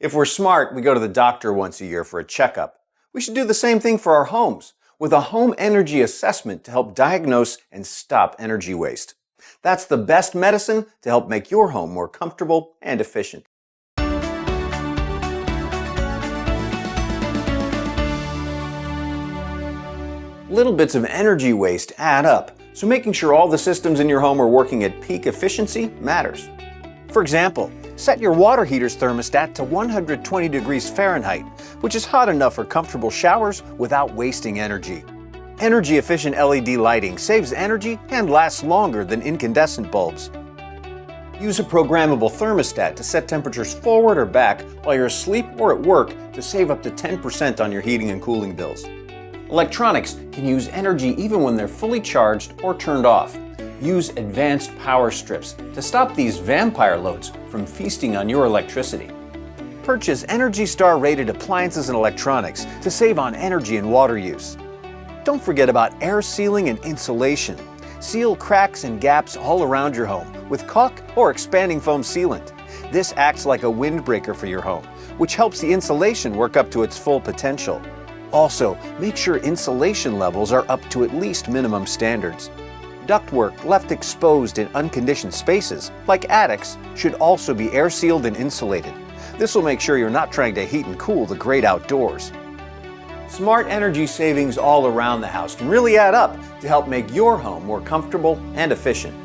If we're smart, we go to the doctor once a year for a checkup. We should do the same thing for our homes, with a home energy assessment to help diagnose and stop energy waste. That's the best medicine to help make your home more comfortable and efficient. Little bits of energy waste add up, so making sure all the systems in your home are working at peak efficiency matters. For example, set your water heater's thermostat to 120 degrees Fahrenheit, which is hot enough for comfortable showers without wasting energy. Energy-efficient LED lighting saves energy and lasts longer than incandescent bulbs. Use a programmable thermostat to set temperatures forward or back while you're asleep or at work to save up to 10% on your heating and cooling bills. Electronics can use energy even when they're fully charged or turned off. Use advanced power strips to stop these vampire loads from feasting on your electricity. Purchase ENERGY STAR rated appliances and electronics to save on energy and water use. Don't forget about air sealing and insulation. Seal cracks and gaps all around your home with caulk or expanding foam sealant. This acts like a windbreaker for your home, which helps the insulation work up to its full potential. Also, make sure insulation levels are up to at least minimum standards. Ductwork left exposed in unconditioned spaces, like attics, should also be air-sealed and insulated. This will make sure you're not trying to heat and cool the great outdoors. Smart energy savings all around the house can really add up to help make your home more comfortable and efficient.